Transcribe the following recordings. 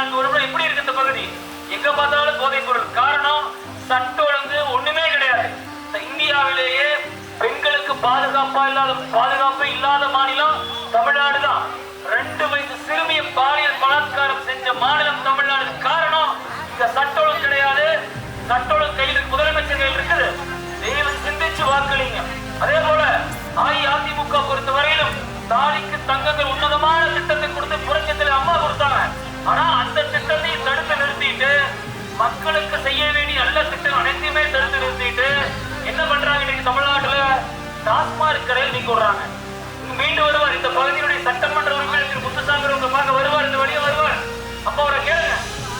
14 வருடம் எப்படி இருக்கு இந்த பகுதி? எங்க பார்த்தாலும் போதைப் பொருள். காரணம் சட்டம் ஒழுங்கு ஒண்ணுமே கிடையாது. இந்தியாவிலேயே பெண்களுக்கு பாதுகாப்பு இல்லாத மாநிலம் தமிழ்நாடு தான். 2 வயசு சிறுமியை பாலியல் பலாத்காரம் செஞ்ச மாநிலம் தமிழ்நாடு. காரணம் இங்க சட்டம் ஒழுங்கு கிடையாது. சட்டம் ஒழுங்கு கையில் முதலமைச்சர் கையில் இருக்குது. தெய்வம் சிந்திச்சு வாக்களிங்க. அதே போல அஇஅதிமுக பொறுத்த வரையிலும் தாலிக்கு தங்கங்கள் உன்னதமான திட்டத்தை கொடுத்து புரட்சித்தில் அம்மா கொடுத்தாங்க. ஆனா அந்த திட்டத்தை தடுத்து நிறுத்திட்டு மக்களுக்கு செய்ய வேண்டிய நல்ல திட்டம் அனைத்தையுமே தடுத்து நிறுத்திட்டு என்ன பண்றாங்க? இன்னைக்கு தமிழ்நாட்டுல டாஸ்மாக் கடையில் நீங்க விடுறாங்க. மீண்டும் வருவார் இந்த பகுதியுடைய சட்டமன்ற உறுப்பினர் திரு முத்துசாமி உங்க பார்க்க வருவார், இந்த வழியா வருவார். அப்ப அவரை கேளுங்க,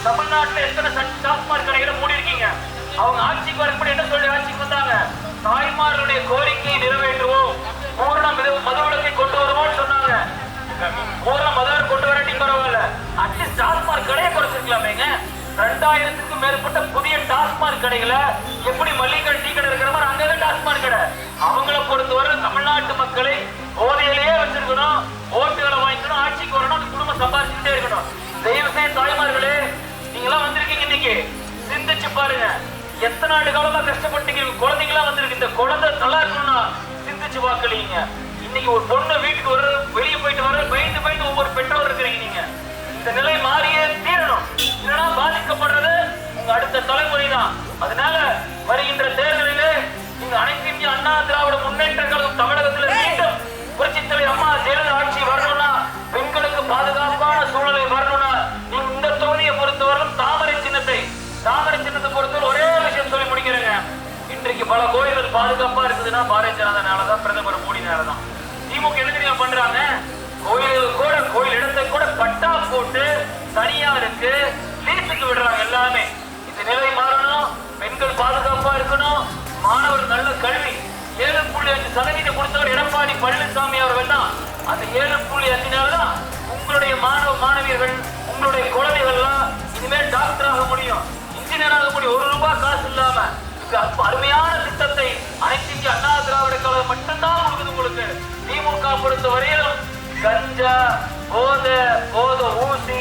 தமிழ்நாட்டுல எத்தனை டாஸ்மாக் கடைகளை மூடி இருக்கீங்க? அவங்க ஆட்சிக்கு வரப்படி என்ன சொல்லி ஆட்சிக்கு வந்தாங்க? தாய்மார்களுடைய கோரிக்கையை நிறைவேற்றுவோம், பூரண மதுவிலக்கை கொண்டு வருவோம்னு சொன்னாங்க. பூரண மதுவிலக்கு கொண்டு வரட்டி பரவாயில்ல, அட்லீஸ்ட் டாஸ்மாக் கடையை குறைச்சிருக்கலாமேங்க. 2000க்கும் மேற்பட்ட புதிய டாஸ்மாக் கடைகளை எப்படி மல்லிகை டீ கடை இருக்கிற மாதிரி அங்கே டாஸ்மாக் கடை. அவங்கள பொறுத்தவரை தமிழ்நாட்டு மக்களை போதையிலேயே வச்சிருக்கணும், ஓட்டுகளை வாங்கிக்கணும், ஆட்சிக்கு வரணும், அந்த குடும்பம் சம்பாதிச்சுட்டே இருக்கணும். தயவு செய்து தாய்மார்களே, நீங்களாம் வந்திருக்கீங்க, இன்னைக்கு சிந்திச்சு பாருங்க. எத்தனை ஆண்டு காலமா கஷ்டப்பட்டீங்க, குழந்தைங்களா வந்திருக்கு. இந்த குழந்தை நல்லா இருக்கணும்னா சிந்திச்சு வாக்களிங்க. இன்னைக்கு ஒரு பொண்ணு வீட்டுக்கு வர, வெளியே போயிட்டு வர பயந்து ஒவ்வொரு பெற்றோர் இருக்கிறீங்க. நீங்க இந்த நிலை மாறியே தீரணும். இல்லைன்னா பாதிக்கப்படுறது உங்க அடுத்த தலைமுறை தான். அதனால வருகின்ற தேர்தலிலே நீங்க அனைத்து இந்திய அண்ணா திராவிட முன்னேற்ற கழகம் தமிழகத்தில் மீண்டும் புரட்சித் தலைவர் அம்மா ஜெயலலிதா ஆட்சி வரணும்னா, பெண்களுக்கு பாதுகாப்பான சூழலை வரணும்னா, நீங்க இந்த தொகுதியை பொறுத்தவரைக்கும் தாமரை சின்னத்தை பொறுத்தவரை ஒரே விஷயம் சொல்லி முடிக்கிறேங்க. இன்றைக்கு பல கோயில்கள் பாதுகாப்பா இருக்குதுன்னா பாரதிய ஜனதானாலதான், பிரதமர் மோடினாலதான். திமுக என்ன பண்றாங்க? கோயில்கள் கூட, கோயில் இடத்தை கூட பட்டா போட்டு தனியாருக்கு லீஸுக்கு விடுறாங்க எல்லாமே. இந்த நிலை மாறணும். பெண்கள் பாதுகாப்பா இருக்கணும். மாணவர் நல்ல கல்வி 7.5% கொடுத்தவர் எடப்பாடி பழனிசாமி அவர்கள் தான். அந்த 7.5 தான் உங்களுடைய மாணவ மாணவியர்கள், உங்களுடைய குழந்தைகள்லாம் இனிமேல் டாக்டர் ஆக முடியும், இன்ஜினியர் ஆக முடியும். 1 ரூபாய் காசு இல்லாம அருமையான திட்டத்தை அனைத்து இந்திய அண்ணா திராவிட கழகம் மட்டும்தான் கொடுக்குது உங்களுக்கு. திமுக பொறுத்த வரையிலும் கஞ்சா, போதை ஊசி,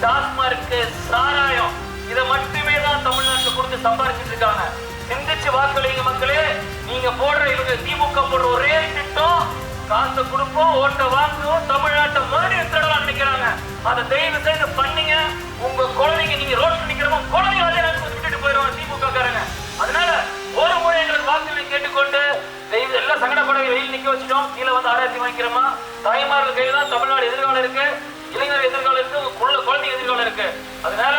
டாஸ்மாக், சாராயம் இதை மட்டுமே தான் தமிழ்நாட்டில் கொடுத்து சம்பாதிச்சுட்டு இருக்காங்க. சிந்திச்சு வாக்களிங்க மக்களே. நீங்க போடுற இவங்க திமுக போடுற ஒரே திட்டம், காசை கொடுப்போம், ஓட்டை வாங்குவோம், தமிழ்நாட்டை மறுபடியும் திருடலாம் நினைக்கிறாங்க. அதை தயவு செய்து பண்ணீங்க. உங்க குழந்தைங்க, நீங்க ரோட்ல நிக்கிறவங்க குழந்தைங்க அதே நேரத்தில் விட்டுட்டு போயிடுவாங்க திமுக காரங்க. அதனால ஒரு முறை எங்களுக்கு வாக்குகளை கேட்டுக்கொண்டு தெய்வம் எல்லாம் சங்கடப்படவை வெயில் நிக்க வச்சுட்டோம். கீழே வந்து ஆராய்ச்சி வாங்கிக்கிறோமா? தாய்மார்கள் கையில் தான் தமிழ்நாடு எதிர்காலம் இருக்கு, இளைஞர் எதிர்காலம் இருக்கு, குழந்தை எதிர்காலம் இருக்கு. அதனால